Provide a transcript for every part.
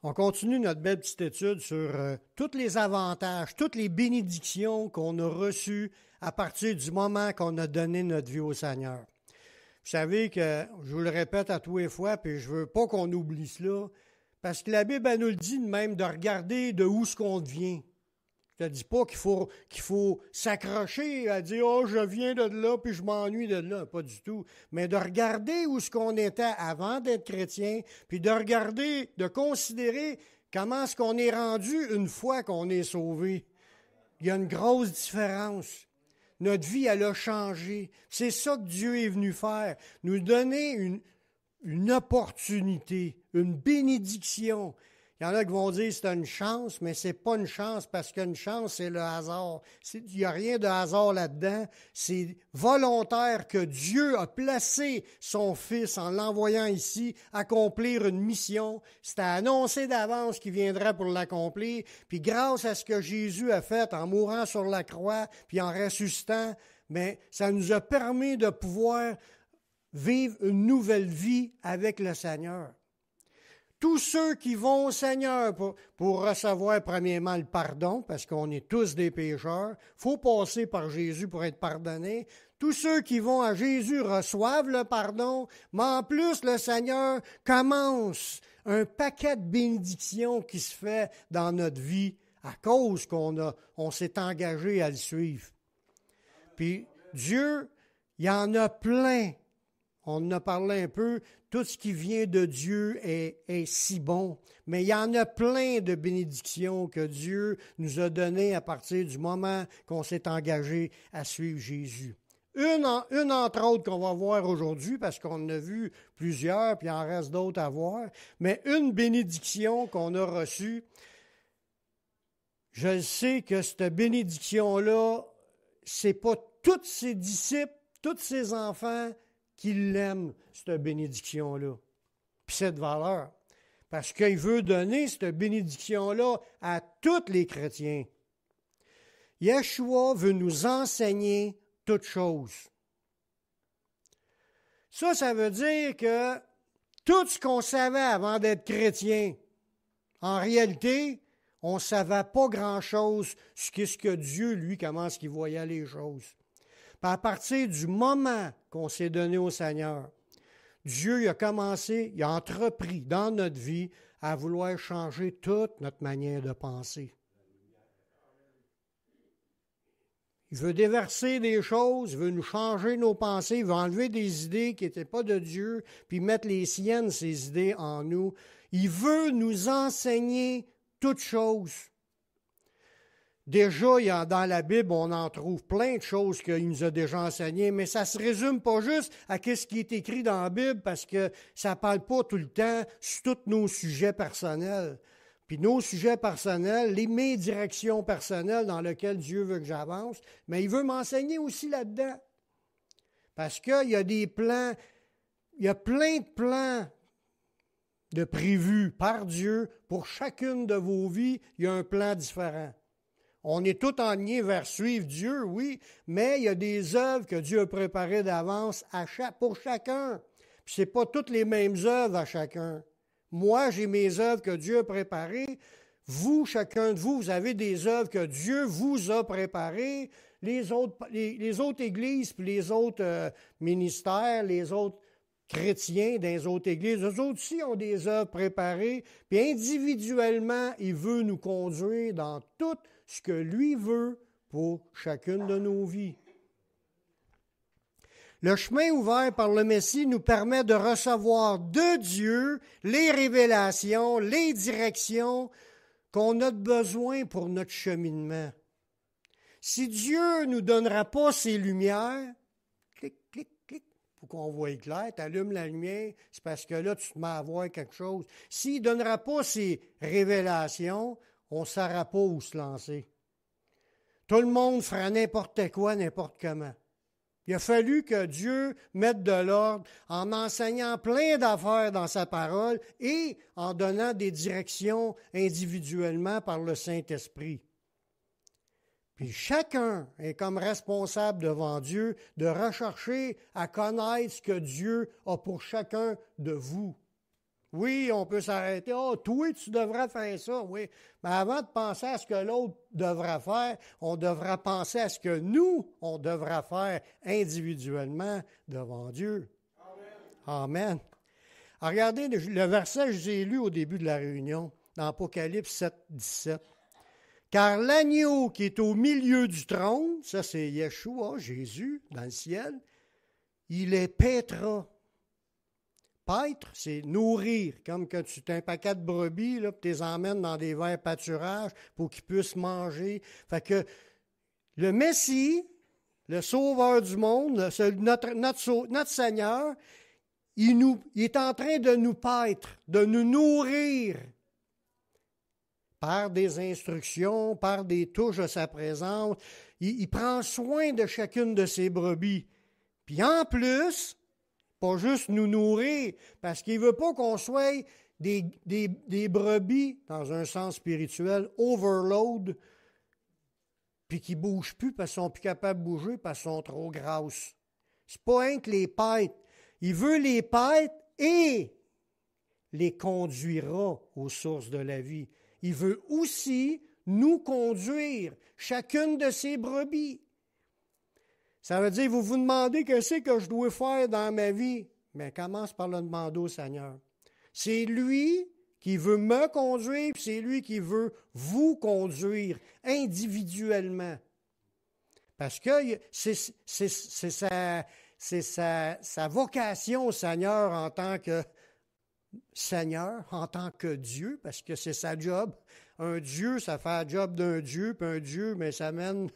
On continue notre belle petite étude sur tous les avantages, toutes les bénédictions qu'on a reçues à partir du moment qu'on a donné notre vie au Seigneur. Vous savez que, je vous le répète à tous les fois, puis je veux pas qu'on oublie cela, parce que la Bible, elle nous le dit de même, de regarder de où ce qu'on devient. Je ne te dis pas qu'il faut s'accrocher à dire « Oh, je viens de là, puis je m'ennuie de là », pas du tout. Mais de regarder où ce qu'on était avant d'être chrétien, puis de regarder, de considérer comment est-ce qu'on est rendu une fois qu'on est sauvé. Il y a une grosse différence. Notre vie, elle a changé. C'est ça que Dieu est venu faire, nous donner une opportunité, une bénédiction. Il y en a qui vont dire que c'est une chance, mais ce n'est pas une chance parce qu'une chance, c'est le hasard. Il n'y a rien de hasard là-dedans. C'est volontaire que Dieu a placé son Fils en l'envoyant ici accomplir une mission. C'était annoncé d'avance qu'il viendrait pour l'accomplir. Puis grâce à ce que Jésus a fait en mourant sur la croix puis en ressuscitant, mais ça nous a permis de pouvoir vivre une nouvelle vie avec le Seigneur. Tous ceux qui vont au Seigneur pour recevoir premièrement le pardon, parce qu'on est tous des pécheurs, il faut passer par Jésus pour être pardonné. Tous ceux qui vont à Jésus reçoivent le pardon, mais en plus le Seigneur commence un paquet de bénédictions qui se fait dans notre vie à cause qu'on s'est engagé à le suivre. Puis Dieu, il y en a plein. On en a parlé un peu, tout ce qui vient de Dieu est si bon, mais il y en a plein de bénédictions que Dieu nous a données à partir du moment qu'on s'est engagé à suivre Jésus. Une entre autres qu'on va voir aujourd'hui, parce qu'on en a vu plusieurs, puis il en reste d'autres à voir, mais une bénédiction qu'on a reçue, je sais que cette bénédiction-là, c'est pas tous ses disciples, tous ses enfants qui l'aiment, cette bénédiction-là, puis cette valeur. Parce qu'il veut donner cette bénédiction-là à tous les chrétiens. Yeshua veut nous enseigner toutes choses. Ça veut dire que tout ce qu'on savait avant d'être chrétien, en réalité, on ne savait pas grand-chose sur ce que Dieu, lui, comment est-ce qu'il voyait les choses. Puis à partir du moment qu'on s'est donné au Seigneur, Dieu il a entrepris dans notre vie à vouloir changer toute notre manière de penser. Il veut déverser des choses, il veut nous changer nos pensées, il veut enlever des idées qui n'étaient pas de Dieu, puis mettre les siennes, ces idées, en nous. Il veut nous enseigner toutes choses. Déjà, dans la Bible, on en trouve plein de choses qu'il nous a déjà enseignées, mais ça ne se résume pas juste à ce qui est écrit dans la Bible parce que ça ne parle pas tout le temps sur tous nos sujets personnels. Puis nos sujets personnels, mes directions personnelles dans lesquelles Dieu veut que j'avance, mais il veut m'enseigner aussi là-dedans. Parce qu'il y a des plans, il y a plein de plans de prévus par Dieu pour chacune de vos vies, il y a un plan différent. On est tous enlignés vers suivre Dieu, oui, mais il y a des œuvres que Dieu a préparées d'avance pour chacun. Puis ce n'est pas toutes les mêmes œuvres à chacun. Moi, j'ai mes œuvres que Dieu a préparées. Vous, chacun de vous, vous avez des œuvres que Dieu vous a préparées. Les autres églises, puis les autres ministères, les autres chrétiens dans les autres églises, eux autres aussi ont des œuvres préparées. Puis individuellement, il veut nous conduire dans tout ce que lui veut pour chacune de nos vies. Le chemin ouvert par le Messie nous permet de recevoir de Dieu les révélations, les directions qu'on a besoin pour notre cheminement. Si Dieu ne nous donnera pas ses lumières, clic, clic, clic, pour qu'on voie clair, tu allumes la lumière, c'est parce que là, tu te mets à voir quelque chose. S'il ne donnera pas ses révélations, on ne saura pas où se lancer. Tout le monde fera n'importe quoi, n'importe comment. Il a fallu que Dieu mette de l'ordre en enseignant plein d'affaires dans sa parole et en donnant des directions individuellement par le Saint-Esprit. Puis chacun est comme responsable devant Dieu de rechercher à connaître ce que Dieu a pour chacun de vous. Oui, on peut s'arrêter. Oh, toi, tu devrais faire ça, oui. Mais avant de penser à ce que l'autre devra faire, on devra penser à ce que nous, on devra faire individuellement devant Dieu. Amen. Alors, regardez le verset que j'ai lu au début de la réunion, dans Apocalypse 7, 17. Car l'agneau qui est au milieu du trône, ça c'est Yeshua, Jésus, dans le ciel, il est paîtra. Paître, c'est nourrir, comme que tu as un paquet de brebis, là, puis tu les emmènes dans des verts pâturages pour qu'ils puissent manger. Fait que le Messie, le Sauveur du monde, notre Seigneur, il est en train de nous paître, de nous nourrir par des instructions, par des touches de sa présence. Il prend soin de chacune de ses brebis. Puis en plus, pas juste nous nourrir, parce qu'il ne veut pas qu'on soit des brebis, dans un sens spirituel, overload, puis qui ne bougent plus parce qu'ils ne sont plus capables de bouger parce qu'ils sont trop grasses. C'est pas un que les paître. Il veut les paître et les conduira aux sources de la vie. Il veut aussi nous conduire, chacune de ces brebis. Ça veut dire, vous vous demandez qu'est-ce que je dois faire dans ma vie. Mais commence par le demander au Seigneur. C'est lui qui veut me conduire, puis c'est lui qui veut vous conduire individuellement. Parce que c'est sa vocation au Seigneur en tant que Seigneur, en tant que Dieu, parce que c'est sa job. Un Dieu, ça fait la job d'un Dieu, puis un Dieu, mais ça mène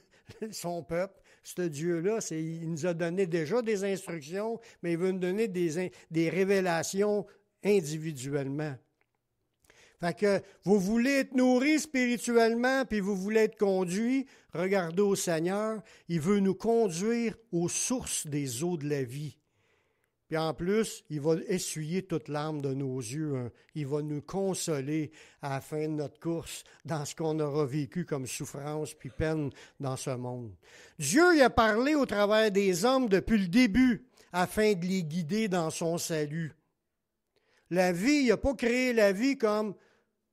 son peuple. Ce Dieu-là, il nous a donné déjà des instructions, mais il veut nous donner des révélations individuellement. Fait que vous voulez être nourri spirituellement, puis vous voulez être conduit, regardez au Seigneur, il veut nous conduire aux sources des eaux de la vie. Puis en plus, il va essuyer toute larme de nos yeux. Hein. Il va nous consoler à la fin de notre course dans ce qu'on aura vécu comme souffrance puis peine dans ce monde. Dieu y a parlé au travers des hommes depuis le début afin de les guider dans son salut. La vie, il n'a pas créé la vie comme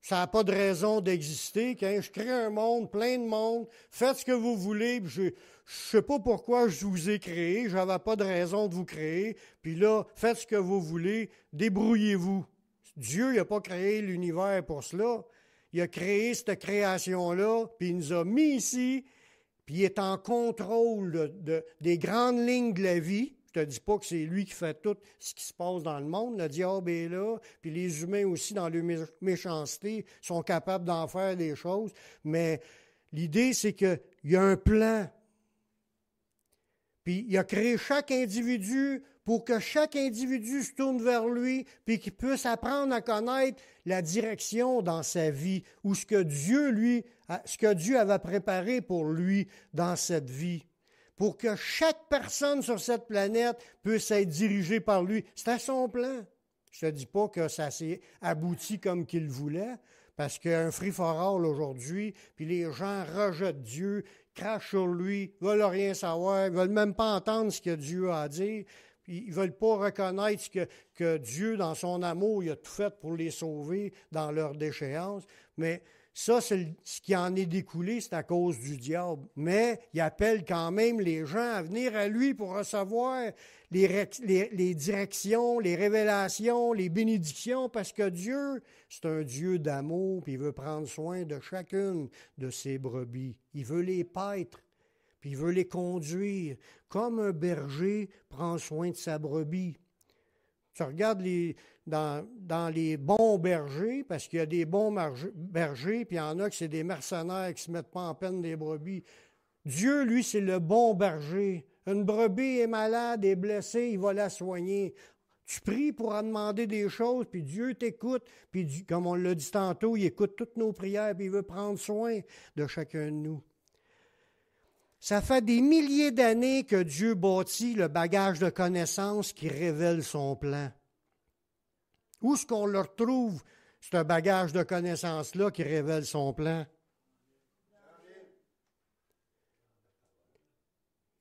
ça n'a pas de raison d'exister. Quand je crée un monde, plein de monde, faites ce que vous voulez, puis je ne sais pas pourquoi je vous ai créé, je n'avais pas de raison de vous créer, puis là, faites ce que vous voulez, débrouillez-vous. Dieu n'a pas créé l'univers pour cela. Il a créé cette création-là, puis il nous a mis ici, puis il est en contrôle des grandes lignes de la vie. Je ne te dis pas que c'est lui qui fait tout ce qui se passe dans le monde. Le diable est là, puis les humains aussi, dans leur méchanceté, sont capables d'en faire des choses. Mais l'idée, c'est qu'il y a un plan. Puis il a créé chaque individu pour que chaque individu se tourne vers lui, puis qu'il puisse apprendre à connaître la direction dans sa vie, ou ce que Dieu avait préparé pour lui dans cette vie. Pour que chaque personne sur cette planète puisse être dirigée par lui. C'était son plan. Je ne te dis pas que ça s'est abouti comme qu'il voulait, parce qu'il y a un free-for-all aujourd'hui, puis les gens rejettent Dieu, crachent sur lui, ne veulent rien savoir, ne veulent même pas entendre ce que Dieu a à dire, puis ils ne veulent pas reconnaître que Dieu, dans son amour, il a tout fait pour les sauver dans leur déchéance. Mais ça, c'est ce qui en est découlé, c'est à cause du diable. Mais il appelle quand même les gens à venir à lui pour recevoir les directions, les révélations, les bénédictions, parce que Dieu, c'est un Dieu d'amour, puis il veut prendre soin de chacune de ses brebis. Il veut les paître, puis il veut les conduire, comme un berger prend soin de sa brebis. Tu regardes dans les bons bergers, parce qu'il y a des bons bergers, puis il y en a que c'est des mercenaires qui ne se mettent pas en peine des brebis. Dieu, lui, c'est le bon berger. Une brebis est malade, est blessée, il va la soigner. Tu pries pour en demander des choses, puis Dieu t'écoute, puis comme on l'a dit tantôt, il écoute toutes nos prières, puis il veut prendre soin de chacun de nous. Ça fait des milliers d'années que Dieu bâtit le bagage de connaissances qui révèle son plan. Où est-ce qu'on le retrouve, ce bagage de connaissances-là qui révèle son plan?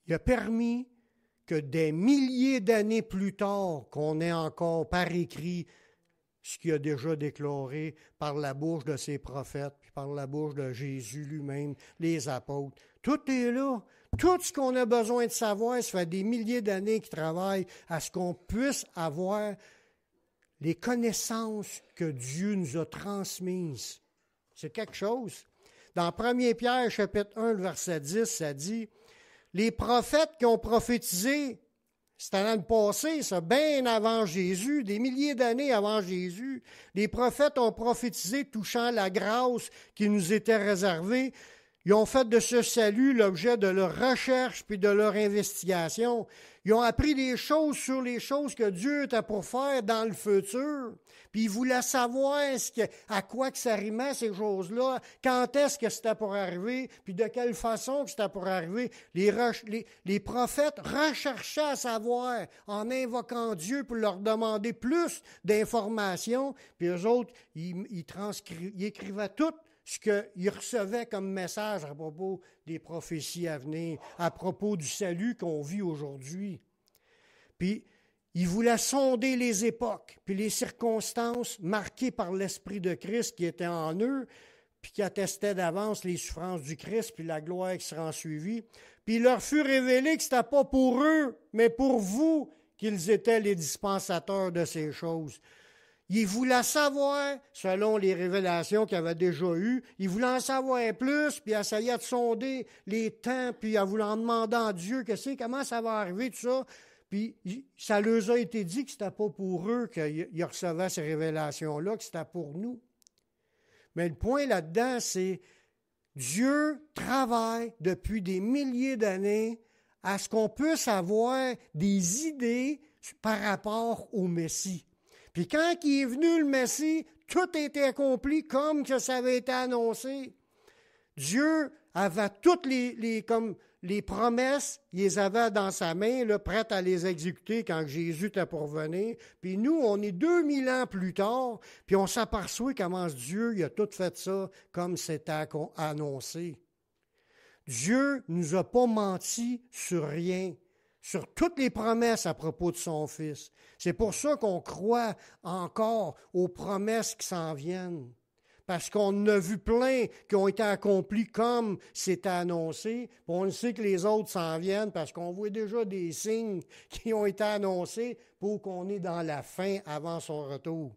Il a permis que des milliers d'années plus tard, qu'on ait encore par écrit ce qu'il a déjà déclaré par la bouche de ses prophètes, puis par la bouche de Jésus lui-même, les apôtres. Tout est là. Tout ce qu'on a besoin de savoir, ça fait des milliers d'années qu'il travaille à ce qu'on puisse avoir les connaissances que Dieu nous a transmises. C'est quelque chose. Dans 1 Pierre, chapitre 1, verset 10, ça dit « Les prophètes qui ont prophétisé, c'était dans le passé, ça, bien avant Jésus, des milliers d'années avant Jésus, les prophètes ont prophétisé touchant la grâce qui nous était réservée. Ils ont fait de ce salut l'objet de leur recherche puis de leur investigation. Ils ont appris des choses sur les choses que Dieu était pour faire dans le futur. Puis ils voulaient savoir à quoi que ça rimait, ces choses-là, quand est-ce que c'était pour arriver, puis de quelle façon que c'était pour arriver. Les prophètes recherchaient à savoir en invoquant Dieu pour leur demander plus d'informations. Puis eux autres, ils écrivaient tout ce qu'ils recevaient comme message à propos des prophéties à venir, à propos du salut qu'on vit aujourd'hui. Puis, ils voulaient sonder les époques, puis les circonstances marquées par l'Esprit de Christ qui était en eux, puis qui attestait d'avance les souffrances du Christ, puis la gloire qui sera suivie. Puis il leur fut révélé que ce n'était pas pour eux, mais pour vous qu'ils étaient les dispensateurs de ces choses. Il voulait savoir, selon les révélations qu'il avait déjà eues, il voulait en savoir plus, puis essayait de sonder les temps, puis en voulant demander à Dieu comment ça va arriver, tout ça. Puis ça leur a été dit que ce n'était pas pour eux qu'ils recevaient ces révélations-là, que c'était pour nous. Mais le point là-dedans, c'est Dieu travaille depuis des milliers d'années à ce qu'on puisse avoir des idées par rapport au Messie. Puis quand il est venu le Messie, tout a été accompli comme que ça avait été annoncé. Dieu avait toutes les promesses, il les avait dans sa main, là, prête à les exécuter quand Jésus était pour venir. Puis nous, on est 2000 ans plus tard, puis on s'aperçoit comment Dieu il a tout fait ça comme c'était annoncé. Dieu ne nous a pas menti sur rien, sur toutes les promesses à propos de son Fils. C'est pour ça qu'on croit encore aux promesses qui s'en viennent. Parce qu'on en a vu plein qui ont été accomplis comme c'était annoncé. Puis on sait que les autres s'en viennent parce qu'on voit déjà des signes qui ont été annoncés pour qu'on est dans la fin avant son retour.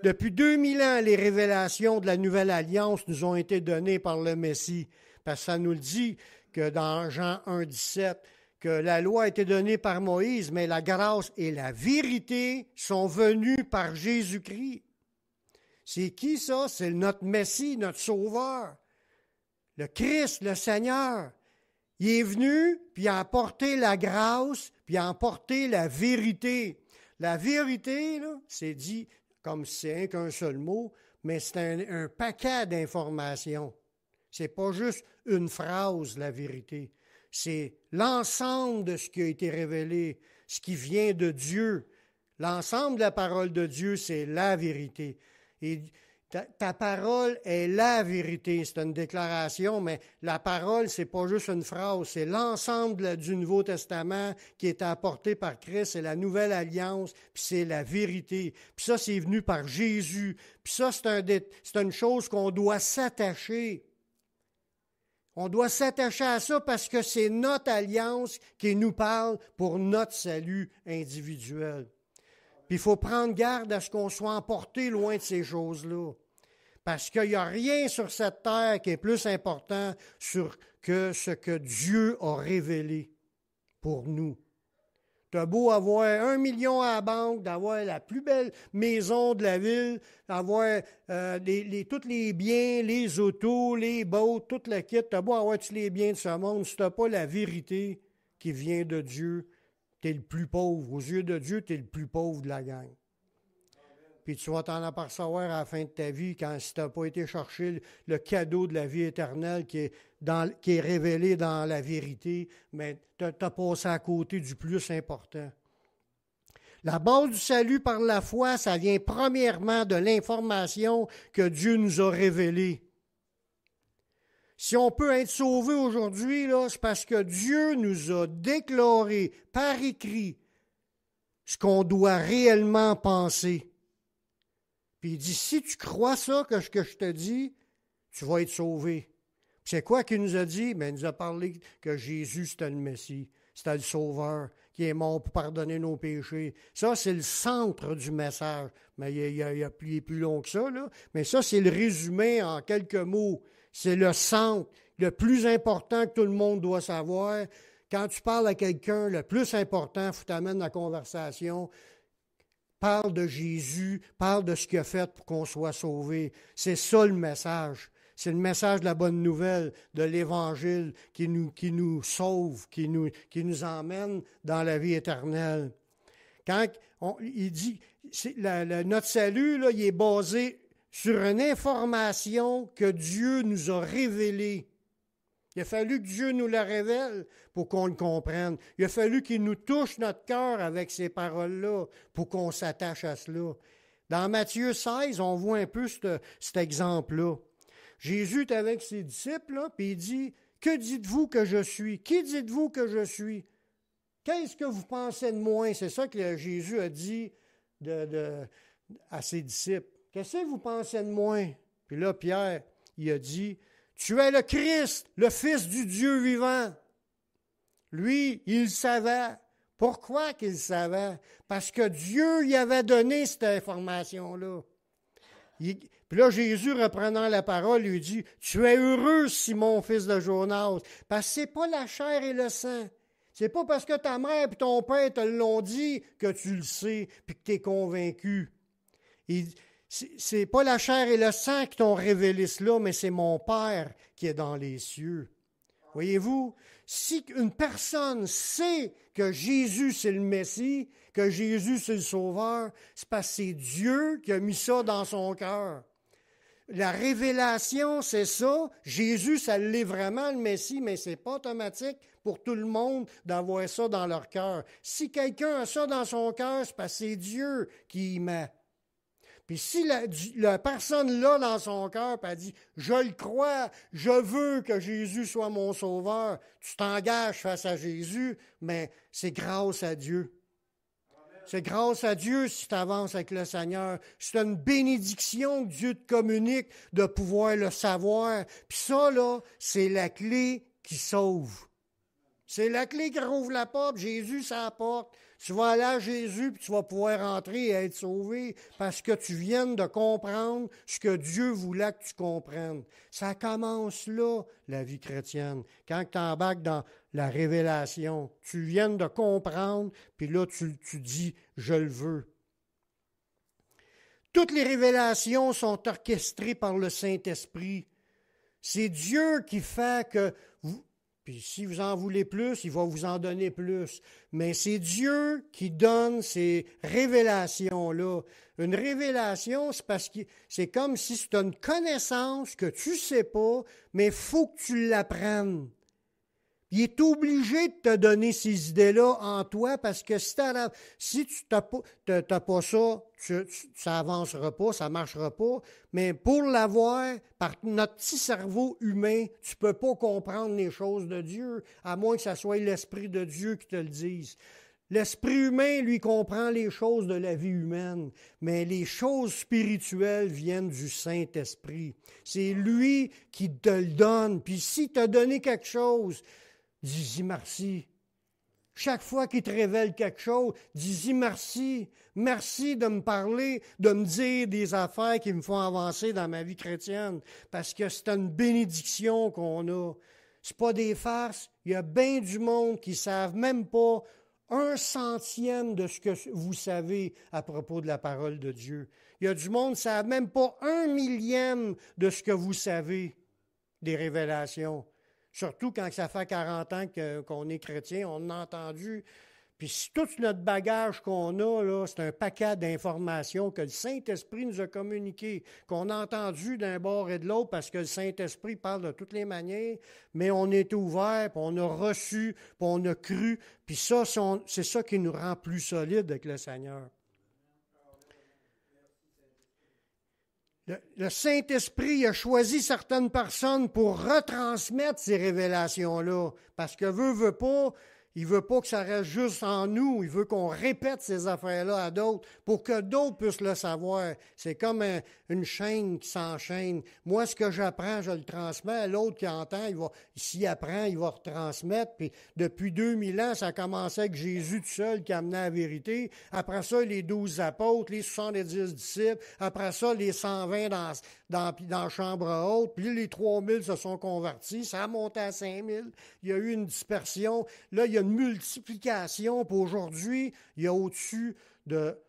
Depuis 2000 ans, les révélations de la Nouvelle Alliance nous ont été données par le Messie. Parce que ça nous le dit que dans Jean 1, 17, que la loi a été donnée par Moïse, mais la grâce et la vérité sont venues par Jésus-Christ. C'est qui ça? C'est notre Messie, notre Sauveur, le Christ, le Seigneur. Il est venu, puis il a apporté la grâce, puis il a apporté la vérité. La vérité, là, c'est dit comme c'est qu'un seul mot, mais c'est un paquet d'informations. C'est pas juste une phrase, la vérité. C'est l'ensemble de ce qui a été révélé, ce qui vient de Dieu. L'ensemble de la parole de Dieu, c'est la vérité. Et ta parole est la vérité. C'est une déclaration, mais la parole, c'est pas juste une phrase. C'est l'ensemble du Nouveau Testament qui est apporté par Christ. C'est la nouvelle alliance, puis c'est la vérité. Puis ça, c'est venu par Jésus. Puis ça, c'est une chose qu'on doit s'attacher. On doit s'attacher à ça parce que c'est notre alliance qui nous parle pour notre salut individuel. Puis il faut prendre garde à ce qu'on soit emporté loin de ces choses-là. Parce qu'il n'y a rien sur cette terre qui est plus important que ce que Dieu a révélé pour nous. Tu as beau avoir 1 million à la banque, d'avoir la plus belle maison de la ville, d'avoir tous les biens, les autos, les boats, tout le kit. Tu as beau avoir tous les biens de ce monde, si tu n'as pas la vérité qui vient de Dieu, tu es le plus pauvre. Aux yeux de Dieu, tu es le plus pauvre de la gang. Puis tu vas t'en apercevoir à la fin de ta vie quand si tu n'as pas été chercher le cadeau de la vie éternelle qui est révélé dans la vérité, mais tu as passé à côté du plus important. La base du salut par la foi, ça vient premièrement de l'information que Dieu nous a révélée. Si on peut être sauvé aujourd'hui, là, c'est parce que Dieu nous a déclaré par écrit ce qu'on doit réellement penser. Puis il dit, si tu crois ça, que ce que je te dis, tu vas être sauvé. Puis c'est quoi qu'il nous a dit? Bien, il nous a parlé que Jésus, c'était le Messie, c'était le Sauveur, qui est mort pour pardonner nos péchés. Ça, c'est le centre du message. Mais il y a plus long que ça, là. Mais ça, c'est le résumé en quelques mots. C'est le centre, le plus important que tout le monde doit savoir. Quand tu parles à quelqu'un, le plus important, il faut t'amener la conversation. Parle de Jésus, parle de ce qu'il a fait pour qu'on soit sauvé. C'est ça le message. C'est le message de la bonne nouvelle, de l'Évangile qui nous sauve, qui nous emmène dans la vie éternelle. Quand il dit, notre salut, là, il est basé sur une information que Dieu nous a révélée. Il a fallu que Dieu nous la révèle pour qu'on le comprenne. Il a fallu qu'il nous touche notre cœur avec ces paroles-là pour qu'on s'attache à cela. Dans Matthieu 16, on voit un peu cet exemple-là. Jésus est avec ses disciples, là, puis il dit, « Que dites-vous que je suis? Qui dites-vous que je suis? Qu'est-ce que vous pensez de moi? » C'est ça que Jésus a dit à ses disciples. « Qu'est-ce que vous pensez de moi? » Puis là, Pierre, il a dit, « Tu es le Christ, le Fils du Dieu vivant. » Lui, il le savait. Pourquoi qu'il le savait? Parce que Dieu lui avait donné cette information-là. Puis là, Jésus, reprenant la parole, lui dit, « Tu es heureux, Simon, fils de Jonas, parce que ce n'est pas la chair et le sang. C'est pas parce que ta mère et ton père te l'ont dit que tu le sais puis que tu es convaincu. C'est pas la chair et le sang qui t'ont révélé cela, mais c'est mon Père qui est dans les cieux. » Voyez-vous, si une personne sait que Jésus, c'est le Messie, que Jésus, c'est le Sauveur, c'est parce que c'est Dieu qui a mis ça dans son cœur. La révélation, c'est ça. Jésus, ça l'est vraiment, le Messie, mais ce n'est pas automatique pour tout le monde d'avoir ça dans leur cœur. Si quelqu'un a ça dans son cœur, c'est parce que c'est Dieu qui y met. Puis si la personne l'a dans son cœur, puis elle dit « Je le crois, je veux que Jésus soit mon sauveur », tu t'engages face à Jésus, mais c'est grâce à Dieu. C'est grâce à Dieu si tu avances avec le Seigneur. C'est une bénédiction que Dieu te communique de pouvoir le savoir. Puis ça, là, c'est la clé qui sauve. C'est la clé qui rouvre la porte. Jésus, c'est la porte. Tu vas aller à Jésus, puis tu vas pouvoir entrer et être sauvé parce que tu viens de comprendre ce que Dieu voulait que tu comprennes. Ça commence là, la vie chrétienne. Quand tu embarques dans la révélation, tu viens de comprendre, puis là, tu dis « je le veux ». Toutes les révélations sont orchestrées par le Saint-Esprit. C'est Dieu qui fait que vous... Puis si vous en voulez plus, il va vous en donner plus. Mais c'est Dieu qui donne ces révélations-là. Une révélation, c'est parce que c'est comme si c'est une connaissance que tu ne sais pas, mais il faut que tu l'apprennes. Il est obligé de te donner ces idées-là en toi parce que si tu n'as pas ça, ça n'avancera pas, ça ne marchera pas. Mais pour l'avoir, par notre petit cerveau humain, tu ne peux pas comprendre les choses de Dieu, à moins que ce soit l'Esprit de Dieu qui te le dise. L'esprit humain, lui, comprend les choses de la vie humaine, mais les choses spirituelles viennent du Saint-Esprit. C'est lui qui te le donne. Puis s'il t'a donné quelque chose, dis-y merci. Chaque fois qu'il te révèle quelque chose, dis-y merci. Merci de me parler, de me dire des affaires qui me font avancer dans ma vie chrétienne, parce que c'est une bénédiction qu'on a. C'est pas des farces. Il y a bien du monde qui ne savent même pas 1/100 de ce que vous savez à propos de la parole de Dieu. Il y a du monde qui ne savent même pas 1/1000 de ce que vous savez des révélations. Surtout quand ça fait 40 ans qu'on est chrétien, on a entendu. Puis tout notre bagage qu'on a, là, c'est un paquet d'informations que le Saint-Esprit nous a communiquées, qu'on a entendu d'un bord et de l'autre parce que le Saint-Esprit parle de toutes les manières, mais on est ouvert, puis on a reçu, puis on a cru. Puis ça, c'est ça qui nous rend plus solides avec le Seigneur. Le Saint-Esprit a choisi certaines personnes pour retransmettre ces révélations-là. Parce que veut pas, Il ne veut pas que ça reste juste en nous. Il veut qu'on répète ces affaires-là à d'autres pour que d'autres puissent le savoir. C'est comme une chaîne qui s'enchaîne. Moi, ce que j'apprends, je le transmets. L'autre qui entend, s'il apprend, il va retransmettre. Puis depuis 2000 ans, ça a commencé avec Jésus tout seul qui amenait la vérité. Après ça, les 12 apôtres, les 70 disciples. Après ça, les 120 dans la chambre haute. Puis les 3000 se sont convertis. Ça a monté à 5000. Il y a eu une dispersion. Là, il y a une multiplication. Puis aujourd'hui, il y a au-dessus de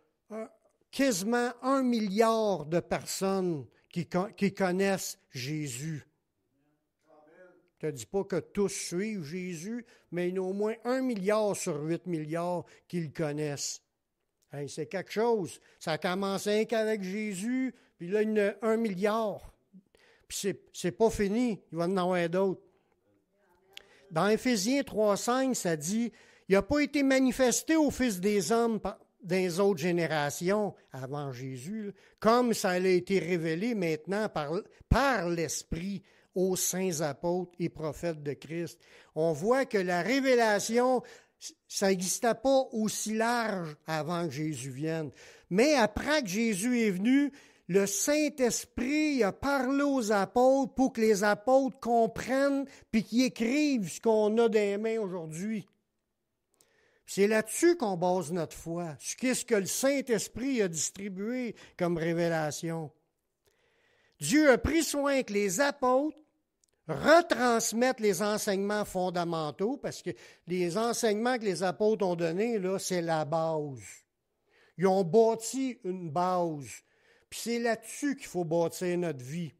quasiment 1 milliard de personnes qui connaissent Jésus. Je ne te dis pas que tous suivent Jésus, mais il y en a au moins 1 milliard sur 8 milliards qui le connaissent. Hey, c'est quelque chose. Ça a commencé qu'avec Jésus, puis là, il y en a 1 milliard. Puis c'est pas fini, il va en avoir d'autres. Dans Éphésiens 3,5, ça dit « Il n'a pas été manifesté aux fils des hommes des autres générations avant Jésus, comme ça a été révélé maintenant par l'Esprit aux saints apôtres et prophètes de Christ. » On voit que la révélation, ça n'existait pas aussi large avant que Jésus vienne. Mais après que Jésus est venu, le Saint-Esprit a parlé aux apôtres pour que les apôtres comprennent puis qu'ils écrivent ce qu'on a dans les mains aujourd'hui. C'est là-dessus qu'on base notre foi. Qu'est-ce que le Saint-Esprit a distribué comme révélation. Dieu a pris soin que les apôtres retransmettent les enseignements fondamentaux, parce que les enseignements que les apôtres ont donnés, là, c'est la base. Ils ont bâti une base. Puis c'est là-dessus qu'il faut bâtir notre vie.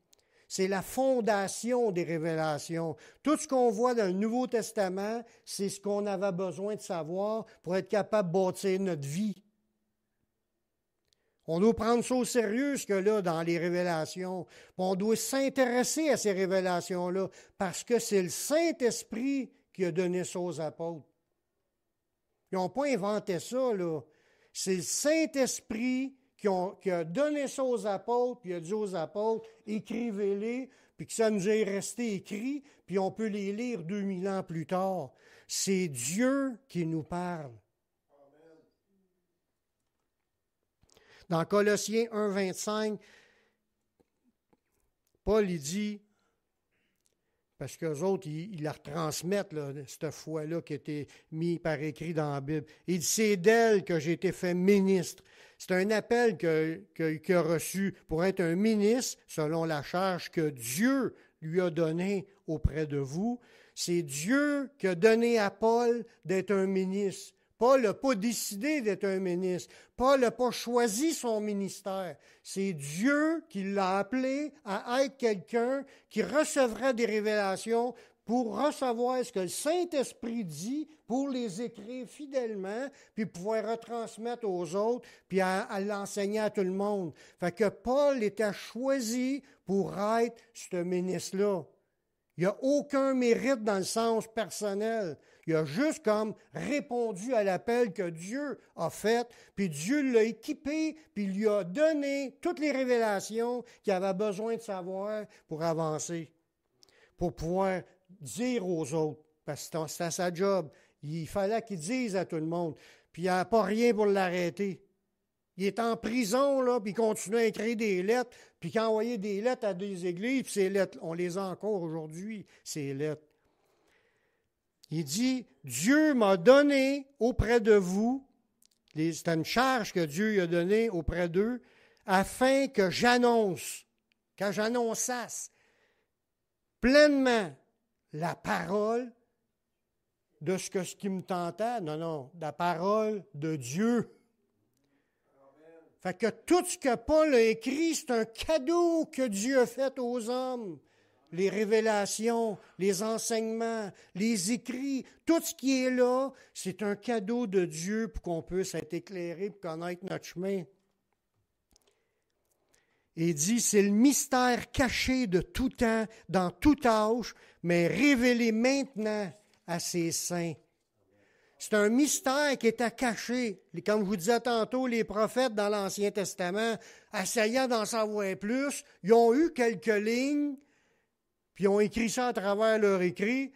C'est la fondation des révélations. Tout ce qu'on voit dans le Nouveau Testament, c'est ce qu'on avait besoin de savoir pour être capable de bâtir notre vie. On doit prendre ça au sérieux, ce que là, dans les révélations. Puis on doit s'intéresser à ces révélations-là, parce que c'est le Saint-Esprit qui a donné ça aux apôtres. Ils n'ont pas inventé ça, là. C'est le Saint-Esprit qui a donné ça aux apôtres, puis il a dit aux apôtres, écrivez-les, puis que ça nous est resté écrit, puis on peut les lire 2000 ans plus tard. C'est Dieu qui nous parle. Dans Colossiens 1, 25, Paul, il dit, parce qu'eux autres, ils la retransmettent, là, cette foi-là qui a été mise par écrit dans la Bible. Il dit, c'est d'elle que j'ai été fait ministre. C'est un appel qu'il a reçu pour être un ministre, selon la charge que Dieu lui a donnée auprès de vous. C'est Dieu qui a donné à Paul d'être un ministre. Paul n'a pas décidé d'être un ministre. Paul n'a pas choisi son ministère. C'est Dieu qui l'a appelé à être quelqu'un qui recevrait des révélations pour recevoir ce que le Saint-Esprit dit, pour les écrire fidèlement, puis pouvoir retransmettre aux autres, puis à l'enseigner à tout le monde. Fait que Paul était choisi pour être ce ministre-là. Il n'y a aucun mérite dans le sens personnel. Il a juste comme répondu à l'appel que Dieu a fait, puis Dieu l'a équipé, puis il lui a donné toutes les révélations qu'il avait besoin de savoir pour avancer, pour pouvoir dire aux autres, parce que c'était sa job. Il fallait qu'il dise à tout le monde, puis il n'y a pas rien pour l'arrêter. Il est en prison, là, puis il continue à écrire des lettres, puis il a envoyé des lettres à des églises, puis ces lettres, on les a encore aujourd'hui, ces lettres. Il dit, Dieu m'a donné auprès de vous, c'est une charge que Dieu lui a donnée auprès d'eux, afin que j'annonce, quand j'annonçasse pleinement la parole de ce qui me tentait, non, la parole de Dieu. Fait que tout ce que Paul a écrit, c'est un cadeau que Dieu a fait aux hommes. Les révélations, les enseignements, les écrits, tout ce qui est là, c'est un cadeau de Dieu pour qu'on puisse être éclairé pour connaître notre chemin. Et il dit, c'est le mystère caché de tout temps, dans tout âge, mais révélé maintenant à ses saints. C'est un mystère qui était caché. Comme je vous disais tantôt, les prophètes dans l'Ancien Testament, essayant d'en savoir plus, ils ont eu quelques lignes, puis ils ont écrit ça à travers leur écrit,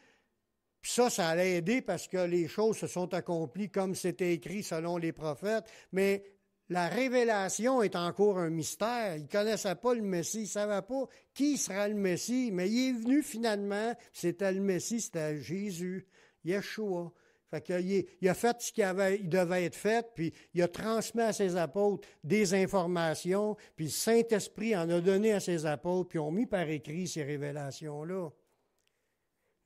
Puis ça a aidé parce que les choses se sont accomplies comme c'était écrit selon les prophètes. Mais la révélation est encore un mystère. Ils ne connaissaient pas le Messie. Ils ne savaient pas qui sera le Messie. Mais il est venu finalement. C'était le Messie, c'était Jésus, Yeshua. Fait qu'il a fait ce il devait être fait, puis il a transmis à ses apôtres des informations, puis le Saint-Esprit en a donné à ses apôtres, puis ont mis par écrit ces révélations-là.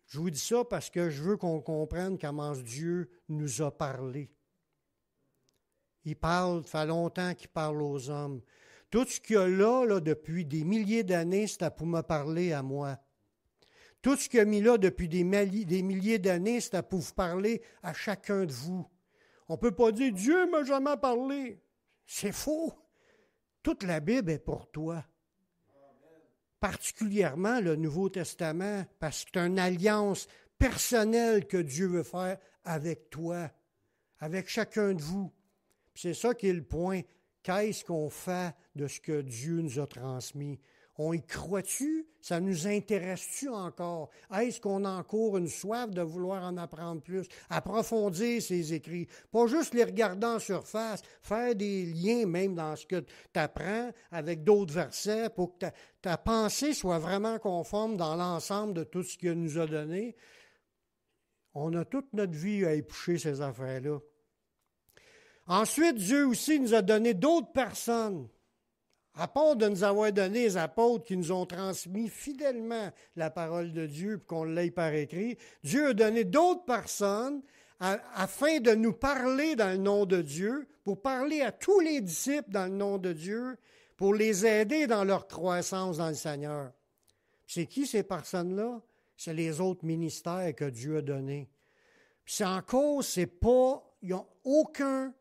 Je vous dis ça parce que je veux qu'on comprenne comment Dieu nous a parlé. Il parle, ça fait longtemps qu'il parle aux hommes. Tout ce qu'il y a là, depuis des milliers d'années, c'était pour me parler à moi. Tout ce qu'il a mis là depuis des milliers d'années, c'était pour vous parler à chacun de vous. On ne peut pas dire « Dieu ne m'a jamais parlé ». C'est faux. Toute la Bible est pour toi. Particulièrement le Nouveau Testament, parce que c'est une alliance personnelle que Dieu veut faire avec toi, avec chacun de vous. Puis c'est ça qui est le point. Qu'est-ce qu'on fait de ce que Dieu nous a transmis? On y croit-tu? Ça nous intéresse-tu encore? Est-ce qu'on a encore une soif de vouloir en apprendre plus? Approfondir ces écrits. Pas juste les regarder en surface, faire des liens même dans ce que tu apprends avec d'autres versets pour que ta pensée soit vraiment conforme dans l'ensemble de tout ce qu'il nous a donné. On a toute notre vie à époucher ces affaires-là. Ensuite, Dieu aussi nous a donné d'autres personnes. À part de nous avoir donné les apôtres qui nous ont transmis fidèlement la parole de Dieu et qu'on l'ait par écrit, Dieu a donné d'autres personnes afin de nous parler dans le nom de Dieu, pour parler à tous les disciples dans le nom de Dieu, pour les aider dans leur croissance dans le Seigneur. C'est qui ces personnes-là? C'est les autres ministères que Dieu a donnés. Puis c'est en cause, c'est pas, ils n'ont aucun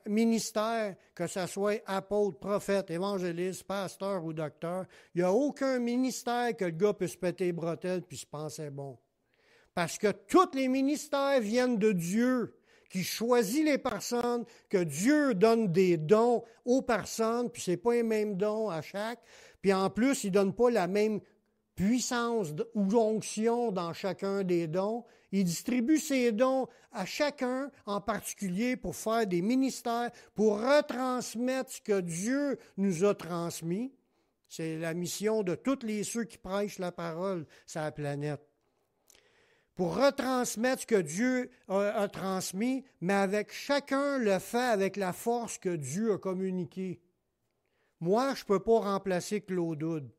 ministère, que ce soit apôtre, prophète, évangéliste, pasteur ou docteur, il n'y a aucun ministère que le gars peut se péter les bretelles puis se penser bon. Parce que tous les ministères viennent de Dieu, qui choisit les personnes, que Dieu donne des dons aux personnes, puis ce n'est pas les mêmes dons à chaque. Puis en plus, il ne donne pas la même puissance ou onction dans chacun des dons. Il distribue ses dons à chacun en particulier pour faire des ministères, pour retransmettre ce que Dieu nous a transmis. C'est la mission de tous ceux qui prêchent la parole sur la planète. Pour retransmettre ce que Dieu a transmis, mais avec chacun le fait avec la force que Dieu a communiquée. Moi, je ne peux pas remplacer Claude Hood.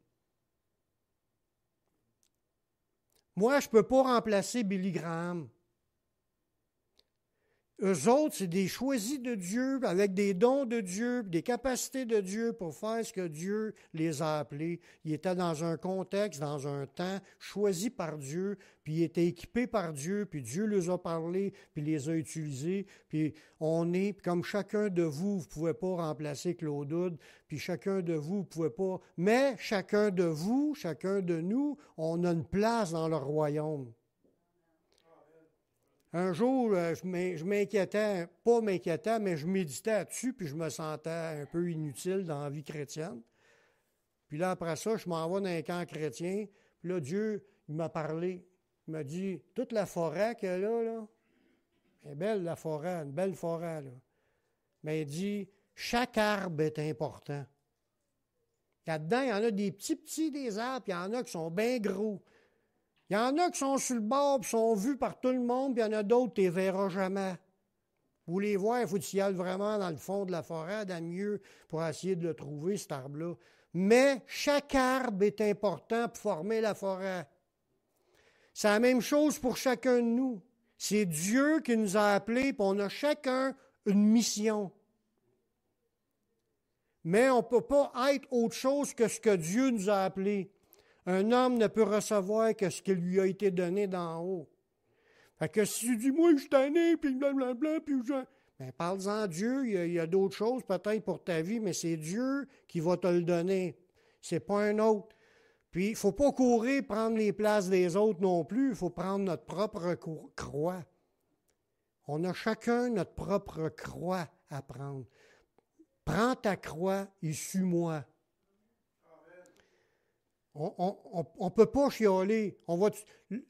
Moi, je ne peux pas remplacer Billy Graham. Eux autres, c'est des choisis de Dieu, avec des dons de Dieu, des capacités de Dieu pour faire ce que Dieu les a appelés. Ils étaient dans un contexte, dans un temps, choisis par Dieu, puis ils étaient équipés par Dieu, puis Dieu les a parlé, puis les a utilisés. Puis on est, comme chacun de vous, vous ne pouvez pas remplacer Claude Hood, puis chacun de vous ne pouvez pas. Mais chacun de vous, chacun de nous, on a une place dans le royaume. Un jour, je m'inquiétais, pas m'inquiétais, mais je méditais là-dessus, puis je me sentais un peu inutile dans la vie chrétienne. Puis là, après ça, je m'en vais dans un camp chrétien, puis là, Dieu, il m'a parlé. Il m'a dit, toute la forêt qu'il y a là, est belle la forêt, une belle forêt, là. Mais il dit, chaque arbre est important. Là-dedans, il y en a des petits des arbres, puis il y en a qui sont bien gros. Il y en a qui sont sur le bord, puis sont vus par tout le monde, puis il y en a d'autres, tu ne les verras jamais. Vous les voir, il faut que tu y ailles vraiment dans le fond de la forêt, dans le mieux, pour essayer de le trouver, cet arbre-là. Mais chaque arbre est important pour former la forêt. C'est la même chose pour chacun de nous. C'est Dieu qui nous a appelés, puis on a chacun une mission. Mais on ne peut pas être autre chose que ce que Dieu nous a appelés. Un homme ne peut recevoir que ce qui lui a été donné d'en haut. Fait que si tu dis, moi, je suis tanné, puis blablabla, puis je... Ben, parle-en à Dieu, il y a d'autres choses peut-être pour ta vie, mais c'est Dieu qui va te le donner. C'est pas un autre. Puis, il ne faut pas courir, prendre les places des autres non plus, il faut prendre notre propre croix. On a chacun notre propre croix à prendre. Prends ta croix et suis-moi. On ne peut pas chialer.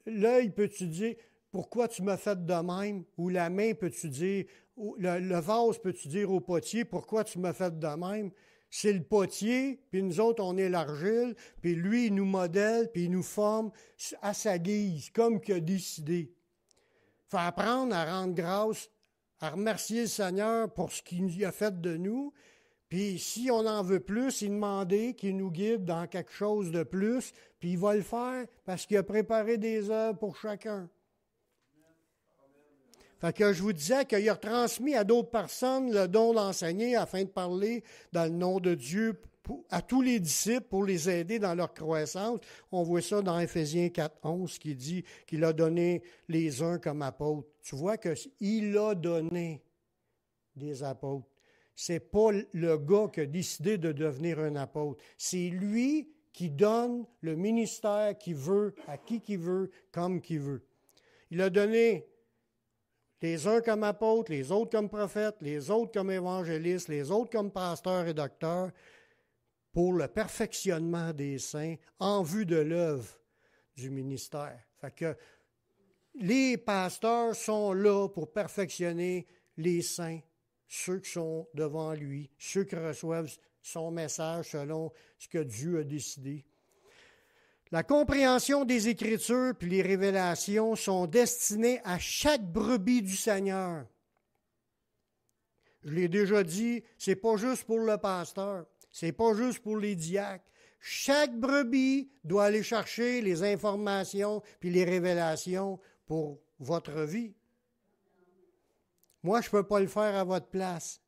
L'œil peut te dire, pourquoi tu m'as fait de même? Ou la main, peux-tu dire, ou le vase, peux-tu dire au potier, pourquoi tu m'as fait de même? C'est le potier, puis nous autres, on est l'argile, puis lui, il nous modèle, puis il nous forme à sa guise, comme qu'il a décidé. Il faut apprendre à rendre grâce, à remercier le Seigneur pour ce qu'il a fait de nous. Puis si on en veut plus, il demander qu'il nous guide dans quelque chose de plus, puis il va le faire parce qu'il a préparé des œuvres pour chacun. Fait que je vous disais qu'il a transmis à d'autres personnes le don d'enseigner afin de parler dans le nom de Dieu à tous les disciples pour les aider dans leur croissance. On voit ça dans Éphésiens 4:11 qui dit qu'il a donné les uns comme apôtres. Tu vois qu'il a donné des apôtres. C'est pas le gars qui a décidé de devenir un apôtre. C'est lui qui donne le ministère qu'il veut, à qui veut, comme qu'il veut. Il a donné les uns comme apôtres, les autres comme prophètes, les autres comme évangélistes, les autres comme pasteurs et docteurs, pour le perfectionnement des saints en vue de l'œuvre du ministère. Fait que les pasteurs sont là pour perfectionner les saints, ceux qui sont devant lui, ceux qui reçoivent son message selon ce que Dieu a décidé. La compréhension des Écritures puis les révélations sont destinées à chaque brebis du Seigneur. Je l'ai déjà dit, c'est pas juste pour le pasteur, c'est pas juste pour les diacres. Chaque brebis doit aller chercher les informations puis les révélations pour votre vie. Moi, je ne peux pas le faire à votre place.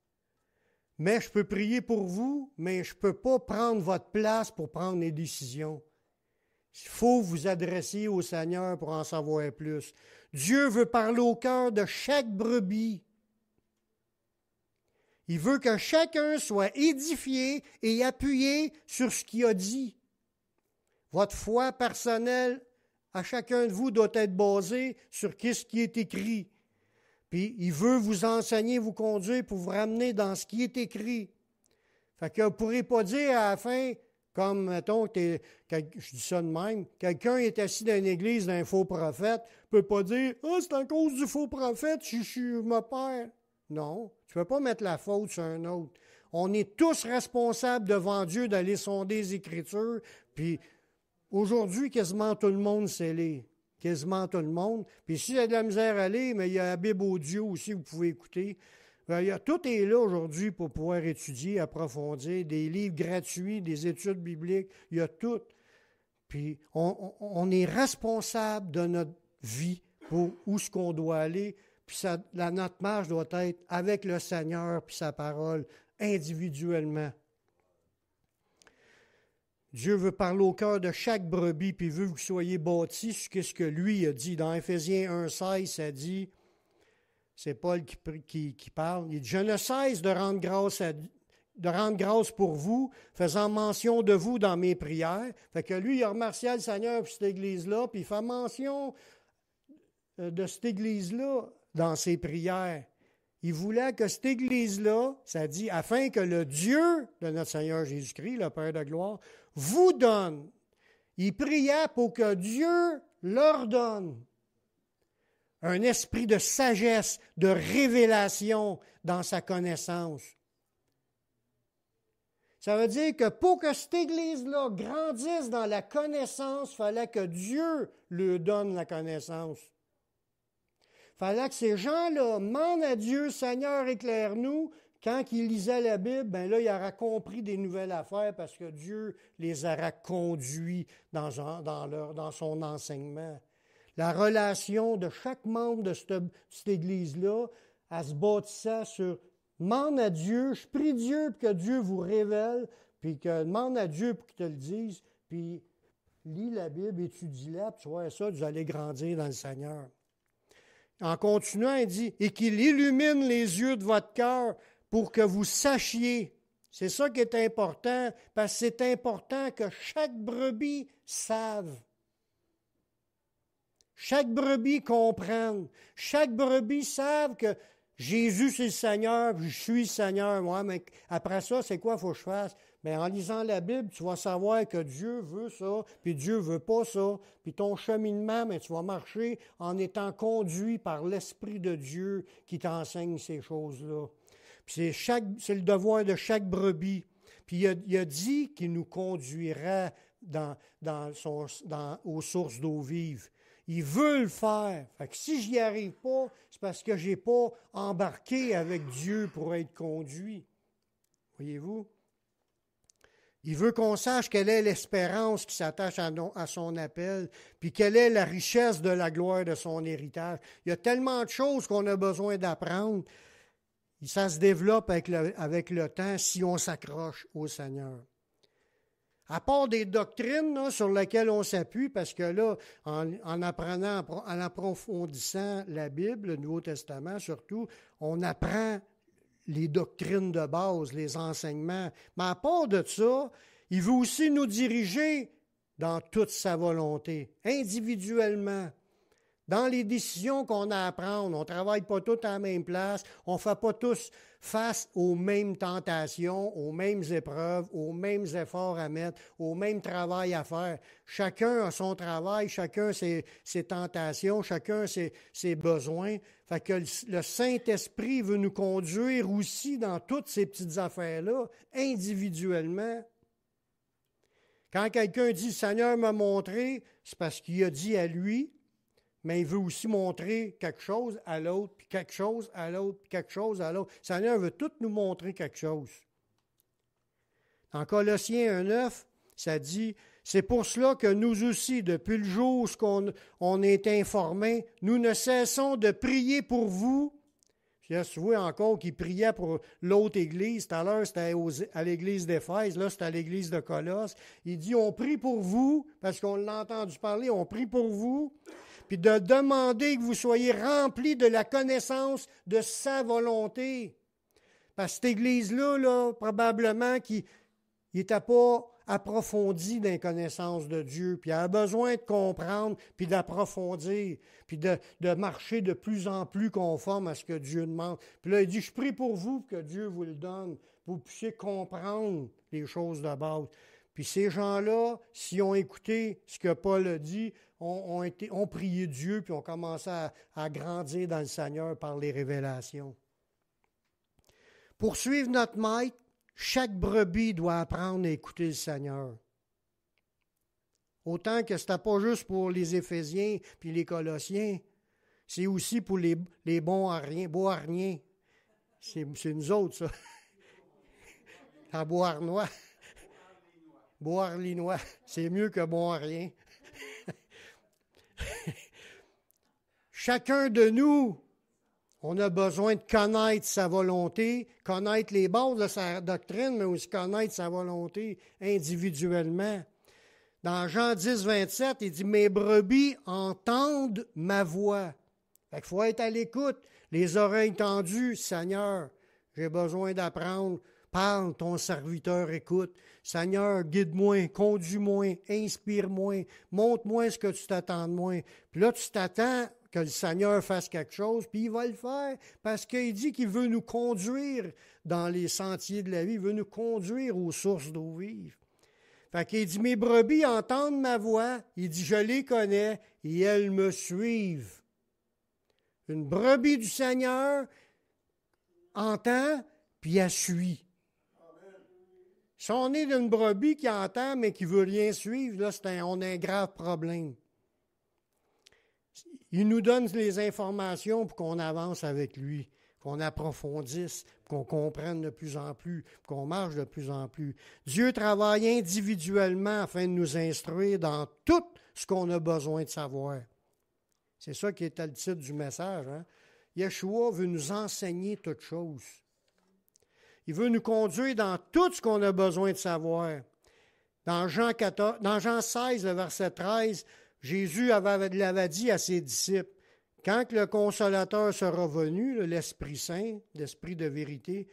Mais je peux prier pour vous, mais je ne peux pas prendre votre place pour prendre les décisions. Il faut vous adresser au Seigneur pour en savoir plus. Dieu veut parler au cœur de chaque brebis. Il veut que chacun soit édifié et appuyé sur ce qu'il a dit. Votre foi personnelle à chacun de vous doit être basée sur ce qui est écrit. Puis il veut vous enseigner, vous conduire pour vous ramener dans ce qui est écrit. Fait que vous ne pourrez pas dire à la fin, comme, mettons, je dis ça de même, quelqu'un est assis dans une église d'un faux prophète, ne peut pas dire « Ah, c'est à cause du faux prophète, je me perds. » Non, tu ne peux pas mettre la faute sur un autre. On est tous responsables devant Dieu d'aller sonder les Écritures, puis aujourd'hui, quasiment tout le monde sait lire. Quasiment tout le monde. Puis s'il y a de la misère à lire, mais il y a la Bible audio aussi, vous pouvez écouter. Tout est là aujourd'hui pour pouvoir étudier, approfondir, des livres gratuits, des études bibliques, il y a tout. Puis on est responsable de notre vie pour où est-ce qu'on doit aller, puis notre marche doit être avec le Seigneur puis sa parole, individuellement. Dieu veut parler au cœur de chaque brebis, puis il veut que vous soyez bâtis sur ce que lui a dit. Dans Éphésiens 1,16, ça dit, c'est Paul qui parle, il dit « Je ne cesse de rendre grâce pour vous, faisant mention de vous dans mes prières. » Fait que lui, il a remercié le Seigneur pour cette église-là, puis il fait mention de cette église-là dans ses prières. Il voulait que cette église-là, ça dit, afin que le Dieu de notre Seigneur Jésus-Christ, le Père de gloire, vous donne. Il priait pour que Dieu leur donne un esprit de sagesse, de révélation dans sa connaissance. Ça veut dire que pour que cette Église-là grandisse dans la connaissance, il fallait que Dieu lui donne la connaissance. Il fallait que ces gens-là demandent à Dieu, « Seigneur, éclaire-nous ». Quand ils lisaient la Bible, ben là, ils auraient compris des nouvelles affaires parce que Dieu les aura conduits dans son enseignement. La relation de chaque membre de cette Église-là, elle se bâtissait sur « demande à Dieu, je prie Dieu pour que Dieu vous révèle, puis que demande à Dieu pour qu'il te le dise, puis lis la Bible, étudie-la, puis tu vois ça, vous allez grandir dans le Seigneur. » En continuant, il dit « Et qu'il illumine les yeux de votre cœur pour que vous sachiez. » C'est ça qui est important, parce que c'est important que chaque brebis sache. Chaque brebis comprenne. Chaque brebis sache que Jésus, c'est le Seigneur, puis je suis le Seigneur. Moi, mais après ça, c'est quoi qu'il faut que je fasse? Mais en lisant la Bible, tu vas savoir que Dieu veut ça, puis Dieu veut pas ça. Puis ton cheminement, mais tu vas marcher en étant conduit par l'Esprit de Dieu qui t'enseigne ces choses-là. Puis c'est le devoir de chaque brebis. Puis il a dit qu'il nous conduira aux sources d'eau vive. Il veut le faire. Fait que si je n'y arrive pas, c'est parce que je n'ai pas embarqué avec Dieu pour être conduit. Voyez-vous? Il veut qu'on sache quelle est l'espérance qui s'attache à son appel, puis quelle est la richesse de la gloire de son héritage. Il y a tellement de choses qu'on a besoin d'apprendre. Ça se développe avec le temps si on s'accroche au Seigneur. À part des doctrines là, sur lesquelles on s'appuie, parce que là, en apprenant, en approfondissant la Bible, le Nouveau Testament surtout, on apprend les doctrines de base, les enseignements. Mais à part de ça, il veut aussi nous diriger dans toute sa volonté, individuellement. Dans les décisions qu'on a à prendre, on ne travaille pas tous à la même place, on ne fait pas tous face aux mêmes tentations, aux mêmes épreuves, aux mêmes efforts à mettre, au même travail à faire. Chacun a son travail, chacun ses tentations, chacun ses besoins. Fait que le Saint-Esprit veut nous conduire aussi dans toutes ces petites affaires-là, individuellement. Quand quelqu'un dit « Le Seigneur m'a montré », c'est parce qu'il a dit à lui, mais il veut aussi montrer quelque chose à l'autre, puis quelque chose à l'autre, puis quelque chose à l'autre. Le Seigneur veut tout nous montrer quelque chose. Dans Colossiens 1,9, ça dit « C'est pour cela que nous aussi, depuis le jour où on est informés, nous ne cessons de prier pour vous. » Je tu vois encore qu'il priait pour l'autre église. Tout à l'heure, c'était à l'église d'Éphèse, là, c'était à l'église de Colosse. Il dit « On prie pour vous, parce qu'on l'a entendu parler, on prie pour vous. » Puis de demander que vous soyez remplis de la connaissance de sa volonté. Parce que cette Église-là, là, probablement qu'il n'était pas approfondi dans les connaissances de Dieu, puis elle a besoin de comprendre, puis d'approfondir, puis de marcher de plus en plus conforme à ce que Dieu demande. Puis là, il dit, je prie pour vous que Dieu vous le donne, pour que vous puissiez comprendre les choses de base. Puis ces gens-là, s'ils ont écouté ce que Paul a dit, ont prié Dieu, puis ont commencé à grandir dans le Seigneur par les révélations. Pour suivre notre maître, chaque brebis doit apprendre à écouter le Seigneur. Autant que ce n'était pas juste pour les Éphésiens puis les Colossiens, c'est aussi pour les Beauharniens. C'est nous autres, ça. En Beauharnois. Beauharlinois. C'est mieux que Beauharnien. Chacun de nous, on a besoin de connaître sa volonté, connaître les bases de sa doctrine, mais aussi connaître sa volonté individuellement. Dans Jean 10, 27, il dit « Mes brebis entendent ma voix ». Fait qu'il faut être à l'écoute, les oreilles tendues. « Seigneur, j'ai besoin d'apprendre. Parle, ton serviteur écoute. Seigneur, guide-moi, conduis-moi, inspire-moi, montre-moi ce que tu t'attends de moi. » Puis là, tu t'attends que le Seigneur fasse quelque chose, puis il va le faire, parce qu'il dit qu'il veut nous conduire dans les sentiers de la vie, il veut nous conduire aux sources d'eau vive. Fait qu'il dit, mes brebis entendent ma voix, il dit, je les connais, et elles me suivent. Une brebis du Seigneur entend, puis elle suit. Si on est d'une brebis qui entend, mais qui ne veut rien suivre, là, on a un grave problème. Il nous donne les informations pour qu'on avance avec lui, qu'on approfondisse, qu'on comprenne de plus en plus, qu'on marche de plus en plus. Dieu travaille individuellement afin de nous instruire dans tout ce qu'on a besoin de savoir. C'est ça qui était le titre du message. Hein? Yeshua veut nous enseigner toutes choses. Il veut nous conduire dans tout ce qu'on a besoin de savoir. Dans Jean 16, le verset 13, Jésus l'avait dit à ses disciples, quand le Consolateur sera venu, l'Esprit Saint, l'Esprit de vérité,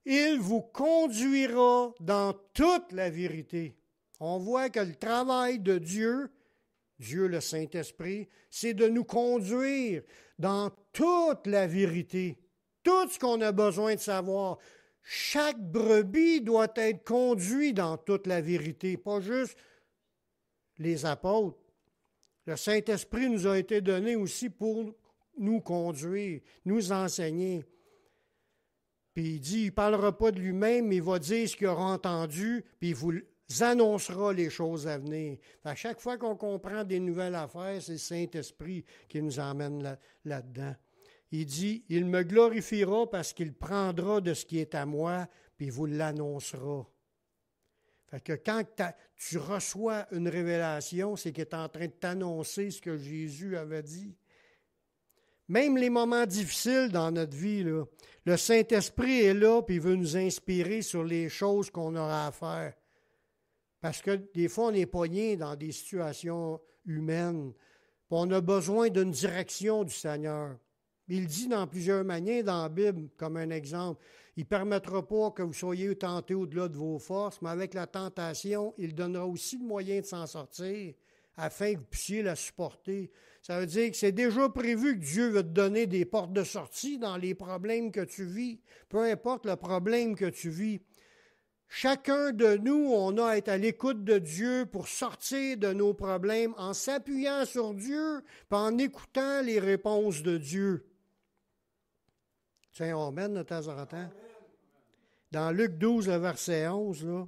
il vous conduira dans toute la vérité. On voit que le travail de Dieu, Dieu le Saint-Esprit, c'est de nous conduire dans toute la vérité, tout ce qu'on a besoin de savoir. chaque brebis doit être conduit dans toute la vérité, pas juste les apôtres. Le Saint-Esprit nous a été donné aussi pour nous conduire, nous enseigner. Puis il dit, il ne parlera pas de lui-même, mais il va dire ce qu'il aura entendu, puis il vous annoncera les choses à venir. À chaque fois qu'on comprend des nouvelles affaires, c'est le Saint-Esprit qui nous emmène là-dedans. Il dit, il me glorifiera parce qu'il prendra de ce qui est à moi, puis il vous l'annoncera. Fait que quand tu reçois une révélation, c'est qu'il est en train de t'annoncer ce que Jésus avait dit. Même les moments difficiles dans notre vie, là, le Saint-Esprit est là, puis il veut nous inspirer sur les choses qu'on aura à faire. Parce que des fois, on est pogné dans des situations humaines. On a besoin d'une direction du Seigneur. Il dit dans plusieurs manières dans la Bible, comme un exemple, il ne permettra pas que vous soyez tentés au-delà de vos forces, mais avec la tentation, il donnera aussi le moyen de s'en sortir afin que vous puissiez la supporter. Ça veut dire que c'est déjà prévu que Dieu veut te donner des portes de sortie dans les problèmes que tu vis, peu importe le problème que tu vis. Chacun de nous, on a à être à l'écoute de Dieu pour sortir de nos problèmes en s'appuyant sur Dieu et en écoutant les réponses de Dieu. Tiens, on mène de temps en temps. Dans Luc 12, le verset 11, là,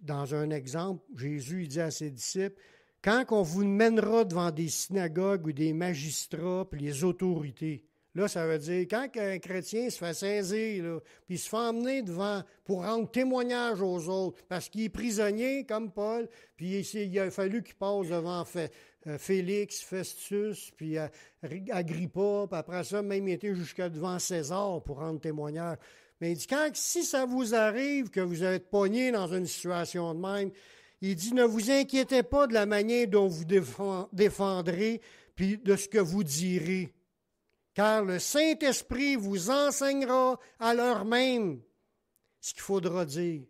dans un exemple, Jésus dit à ses disciples, « Quand on vous mènera devant des synagogues ou des magistrats puis les autorités, là, ça veut dire, quand un chrétien se fait saisir, là, puis il se fait emmener devant pour rendre témoignage aux autres, parce qu'il est prisonnier, comme Paul, puis il a fallu qu'il passe devant Félix, Festus, puis Agrippa, puis après ça, même il était jusqu'à devant César pour rendre témoignage. Mais il dit, si ça vous arrive que vous êtes pogné dans une situation de même, il dit, ne vous inquiétez pas de la manière dont vous défendrez, puis de ce que vous direz. Car le Saint-Esprit vous enseignera à l'heure même ce qu'il faudra dire.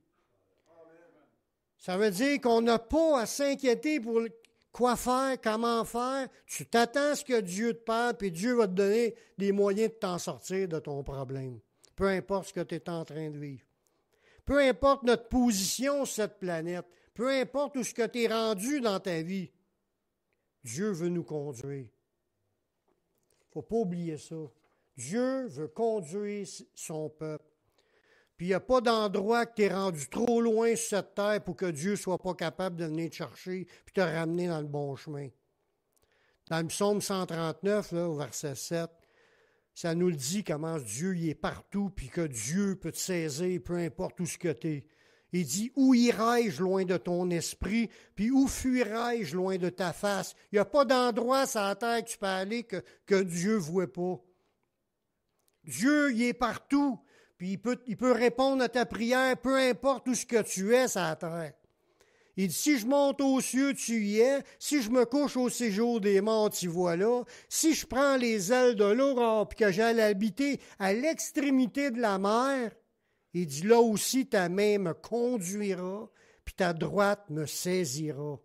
Ça veut dire qu'on n'a pas à s'inquiéter pour quoi faire, comment faire. Tu t'attends à ce que Dieu te parle, puis Dieu va te donner des moyens de t'en sortir de ton problème. Peu importe ce que tu es en train de vivre. Peu importe notre position sur cette planète. Peu importe où ce que tu es rendu dans ta vie. Dieu veut nous conduire. Il ne faut pas oublier ça. Dieu veut conduire son peuple. Puis il n'y a pas d'endroit que tu es rendu trop loin sur cette terre pour que Dieu ne soit pas capable de venir te chercher et te ramener dans le bon chemin. Dans le psaume 139, là, au verset 7, ça nous le dit comment Dieu il est partout puis que Dieu peut te saisir peu importe où ce que tu es. Il dit, où irai-je loin de ton esprit, puis où fuirai-je loin de ta face? Il n'y a pas d'endroit sur la terre que tu peux aller que Dieu ne voit pas. Dieu, il est partout, puis il peut répondre à ta prière, peu importe où ce que tu es sur la terre. Il dit, si je monte aux cieux, tu y es. Si je me couche au séjour des morts, tu vois là. Si je prends les ailes de l'aurore, puis que j'aille habiter à l'extrémité de la mer, il dit, là aussi, ta main me conduira, puis ta droite me saisira.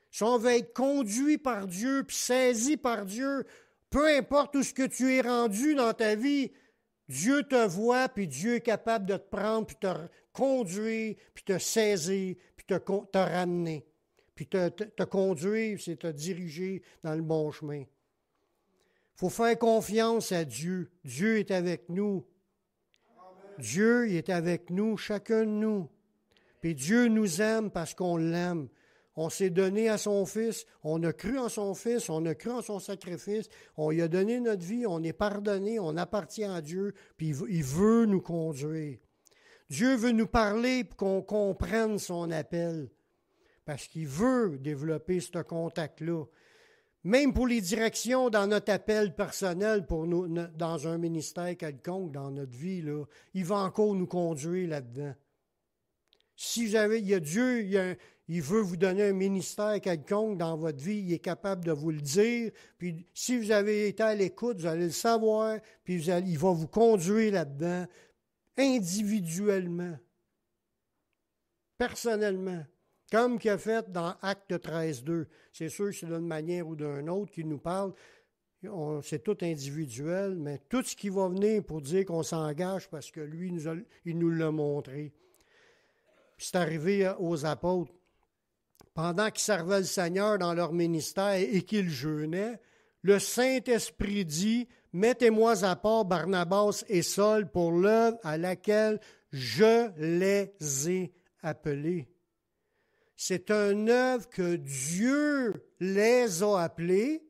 Si on veut être conduit par Dieu, puis saisi par Dieu, peu importe où ce que tu es rendu dans ta vie, Dieu te voit, puis Dieu est capable de te prendre, puis te conduire, puis te saisir, puis te ramener. Puis te conduire, c'est te diriger dans le bon chemin. Il faut faire confiance à Dieu. Dieu est avec nous. Dieu il est avec nous, chacun de nous. Puis Dieu nous aime parce qu'on l'aime. On s'est donné à son Fils, on a cru en son Fils, on a cru en son sacrifice, on lui a donné notre vie, on est pardonné, on appartient à Dieu, puis il veut nous conduire. Dieu veut nous parler pour qu'on comprenne son appel, parce qu'il veut développer ce contact-là. Même pour les directions dans notre appel personnel, pour nous, dans un ministère quelconque, dans notre vie, là, il va encore nous conduire là-dedans. Si vous avez, il y a Dieu, il veut vous donner un ministère quelconque dans votre vie, il est capable de vous le dire. Puis si vous avez été à l'écoute, vous allez le savoir, puis il va vous conduire là-dedans, individuellement, personnellement. Comme qu'il a fait dans Acte 13.2. C'est sûr que c'est d'une manière ou d'une autre qu'il nous parle. C'est tout individuel, mais tout ce qui va venir pour dire qu'on s'engage parce que lui, il nous l'a montré. Puis c'est arrivé aux apôtres. Pendant qu'ils servaient le Seigneur dans leur ministère et qu'ils jeûnaient, le Saint-Esprit dit, « Mettez-moi à part Barnabas et Saul pour l'œuvre à laquelle je les ai appelés. » C'est une œuvre que Dieu les a appelés.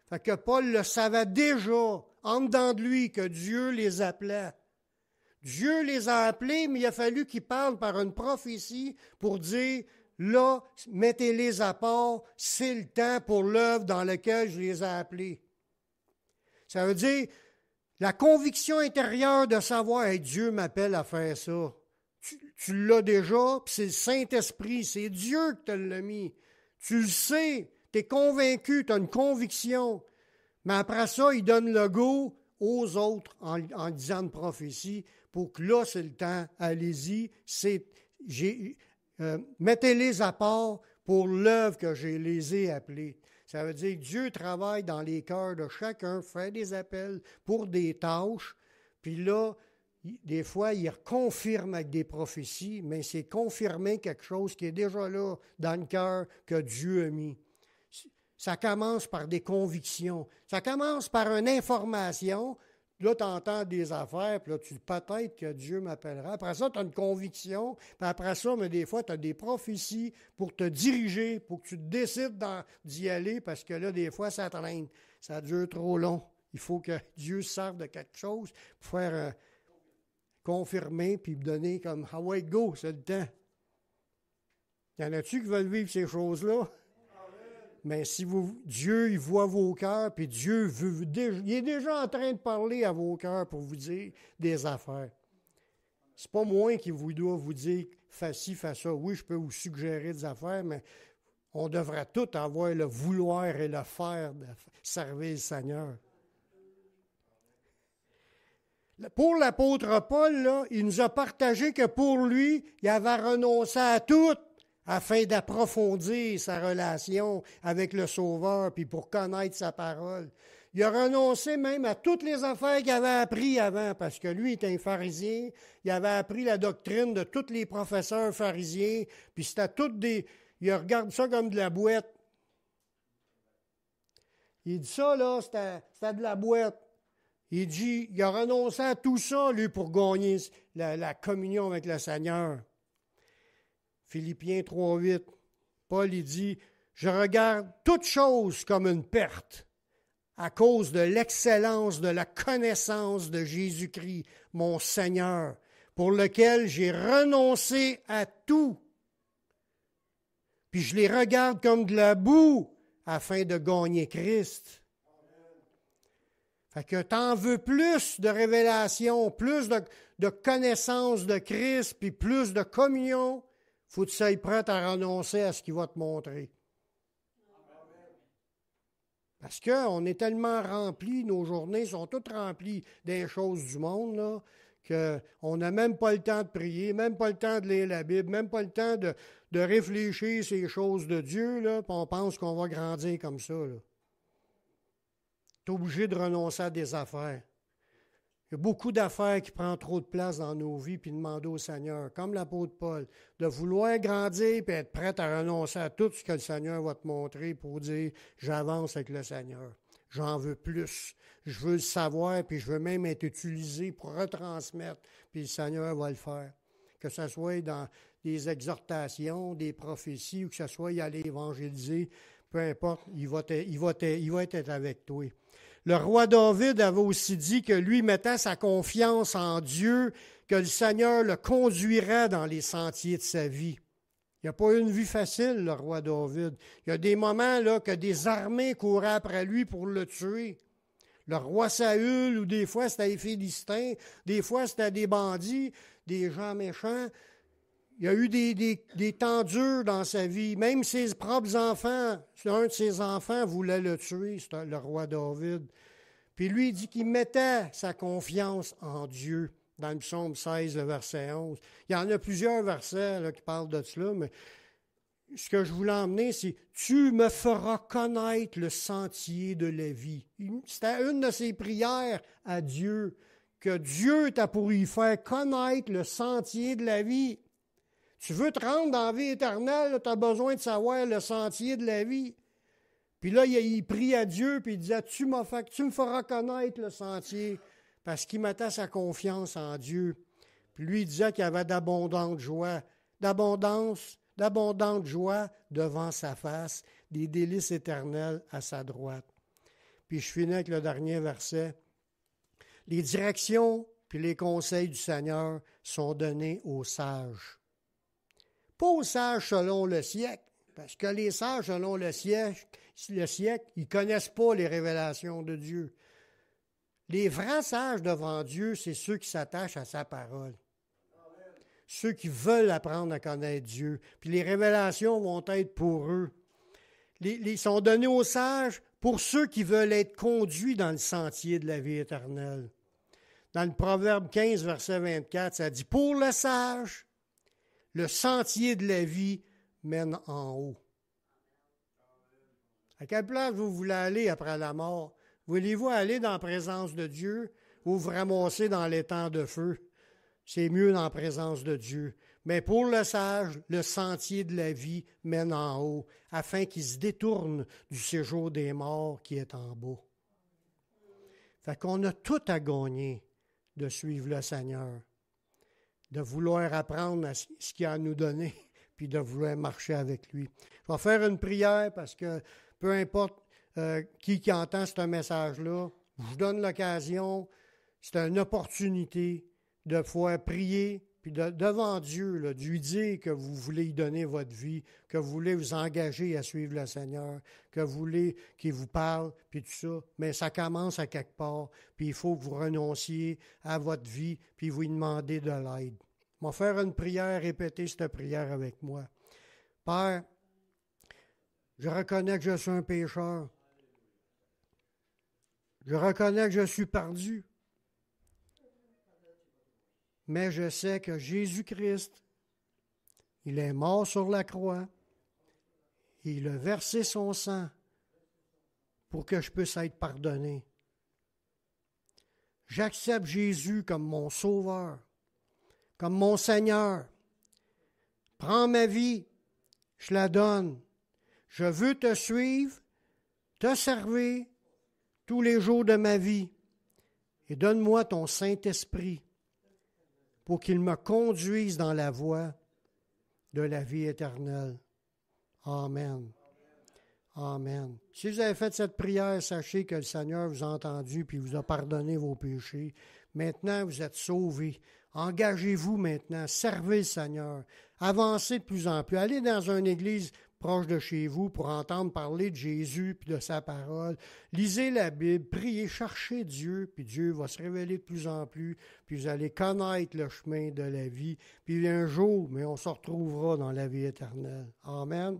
Fait que Paul le savait déjà, en dedans de lui, que Dieu les appelait. Dieu les a appelés, mais il a fallu qu'ils parlent par une prophétie pour dire, là, mettez-les à part, c'est le temps pour l'œuvre dans laquelle je les ai appelés. Ça veut dire la conviction intérieure de savoir, hey, Dieu m'appelle à faire ça. Tu l'as déjà, puis c'est le Saint-Esprit, c'est Dieu qui te l'a mis. Tu le sais, tu es convaincu, tu as une conviction. Mais après ça, il donne le go aux autres en disant une prophétie pour que là, c'est le temps, allez-y, mettez-les à part pour l'œuvre que je les ai appelés. Ça veut dire que Dieu travaille dans les cœurs de chacun, fait des appels pour des tâches, puis là, des fois, il confirme avec des prophéties, mais c'est confirmer quelque chose qui est déjà là dans le cœur que Dieu a mis. Ça commence par des convictions. Ça commence par une information. Là, tu entends des affaires, puis là, peut-être que Dieu m'appellera. Après ça, tu as une conviction, puis après ça, mais des fois, tu as des prophéties pour te diriger, pour que tu décides d'y aller, parce que là, des fois, ça traîne. Ça dure trop long. Il faut que Dieu se serve de quelque chose pour faire confirmer, puis donner comme « Ah ouais, go, c'est le temps ». Y en a-tu qui veulent vivre ces choses-là? Mais si Dieu, il voit vos cœurs, puis Dieu il est déjà en train de parler à vos cœurs pour vous dire des affaires. C'est pas moi qui dois vous dire fais ci, fais ça. Oui, je peux vous suggérer des affaires, mais on devrait tous avoir le vouloir et le faire de servir le Seigneur. Pour l'apôtre Paul, là, il nous a partagé que pour lui, il avait renoncé à tout afin d'approfondir sa relation avec le Sauveur, puis pour connaître sa parole. Il a renoncé même à toutes les affaires qu'il avait appris avant, parce que lui était un pharisien, il avait appris la doctrine de tous les professeurs pharisiens, puis c'était toutes des... Il regarde ça comme de la boîte. Il dit ça, là, c'était de la boîte. Il dit, il a renoncé à tout ça, lui, pour gagner la communion avec le Seigneur. Philippiens 3,8, Paul, il dit, « Je regarde toute chose comme une perte à cause de l'excellence de la connaissance de Jésus-Christ, mon Seigneur, pour lequel j'ai renoncé à tout. Puis je les regarde comme de la boue afin de gagner Christ. » Fait que tu en veux plus de révélation, plus de connaissance de Christ, puis plus de communion, il faut que tu sois prêt à renoncer à ce qu'il va te montrer. Parce qu'on est tellement remplis, nos journées sont toutes remplies des choses du monde, là, qu'on n'a même pas le temps de prier, même pas le temps de lire la Bible, même pas le temps de réfléchir ces choses de Dieu, là, puis on pense qu'on va grandir comme ça. Tu es obligé de renoncer à des affaires. Il y a beaucoup d'affaires qui prennent trop de place dans nos vies, puis demander au Seigneur, comme l'apôtre Paul, de vouloir grandir et être prêt à renoncer à tout ce que le Seigneur va te montrer pour dire « J'avance avec le Seigneur, j'en veux plus, je veux le savoir, puis je veux même être utilisé pour retransmettre, puis le Seigneur va le faire. » Que ce soit dans des exhortations, des prophéties, ou que ce soit y aller évangéliser, peu importe, il va être avec toi. Le roi David avait aussi dit que lui mettait sa confiance en Dieu, que le Seigneur le conduirait dans les sentiers de sa vie. Il n'a pas eu une vie facile, le roi David. Il y a des moments là que des armées couraient après lui pour le tuer. Le roi Saül, ou des fois c'était les Philistins, des fois c'était des bandits, des gens méchants. Il y a eu des temps durs dans sa vie. Même ses propres enfants, un de ses enfants voulait le tuer, c'est le roi David. Puis lui, il dit qu'il mettait sa confiance en Dieu dans le psaume 16, le verset 11. Il y en a plusieurs versets là, qui parlent de cela, mais ce que je voulais emmener, c'est « Tu me feras connaître le sentier de la vie ». C'était une de ses prières à Dieu, que Dieu t'a pour lui faire connaître le sentier de la vie. Tu veux te rendre dans la vie éternelle, tu as besoin de savoir le sentier de la vie. Puis là, il prie à Dieu, puis il disait, tu me feras connaître le sentier, parce qu'il mettait sa confiance en Dieu. Puis lui, il disait qu'il y avait d'abondante joie devant sa face, des délices éternelles à sa droite. Puis je finis avec le dernier verset. Les directions puis les conseils du Seigneur sont donnés aux sages. Pas aux sages selon le siècle, parce que les sages selon le siècle, ils ne connaissent pas les révélations de Dieu. Les vrais sages devant Dieu, c'est ceux qui s'attachent à sa parole. Ceux qui veulent apprendre à connaître Dieu. Puis les révélations vont être pour eux. Ils sont donnés aux sages pour ceux qui veulent être conduits dans le sentier de la vie éternelle. Dans le Proverbe 15, verset 24, ça dit « Pour le sage, le sentier de la vie mène en haut. » À quelle place vous voulez aller après la mort? Voulez-vous aller dans la présence de Dieu ou vous ramasser dans l'étang de feu? C'est mieux dans la présence de Dieu. Mais pour le sage, le sentier de la vie mène en haut, afin qu'il se détourne du séjour des morts qui est en bas. Fait qu'on a tout à gagner de suivre le Seigneur, de vouloir apprendre à ce qu'il a à nous donner, puis de vouloir marcher avec lui. Je vais faire une prière parce que peu importe qui entend ce message-là, je vous donne l'occasion, c'est une opportunité de pouvoir prier, puis devant Dieu, là, de lui dire que vous voulez y donner votre vie, que vous voulez vous engager à suivre le Seigneur, que vous voulez qu'il vous parle, puis tout ça. Mais ça commence à quelque part, puis il faut que vous renonciez à votre vie, puis vous lui demandez de l'aide. On va faire une prière, répétez cette prière avec moi. Père, je reconnais que je suis un pécheur. Je reconnais que je suis perdu. Mais je sais que Jésus-Christ, il est mort sur la croix. Il a versé son sang pour que je puisse être pardonné. J'accepte Jésus comme mon sauveur, comme mon Seigneur. Prends ma vie, je la donne. Je veux te suivre, te servir tous les jours de ma vie. Et donne-moi ton Saint-Esprit pour qu'il me conduise dans la voie de la vie éternelle. Amen. Amen. Si vous avez fait cette prière, sachez que le Seigneur vous a entendu puis vous a pardonné vos péchés. Maintenant, vous êtes sauvés. Engagez-vous maintenant. Servez le Seigneur. Avancez de plus en plus. Allez dans une église proche de chez vous pour entendre parler de Jésus puis de sa parole. Lisez la Bible, priez, cherchez Dieu, puis Dieu va se révéler de plus en plus, puis vous allez connaître le chemin de la vie. Puis un jour, mais on se retrouvera dans la vie éternelle. Amen.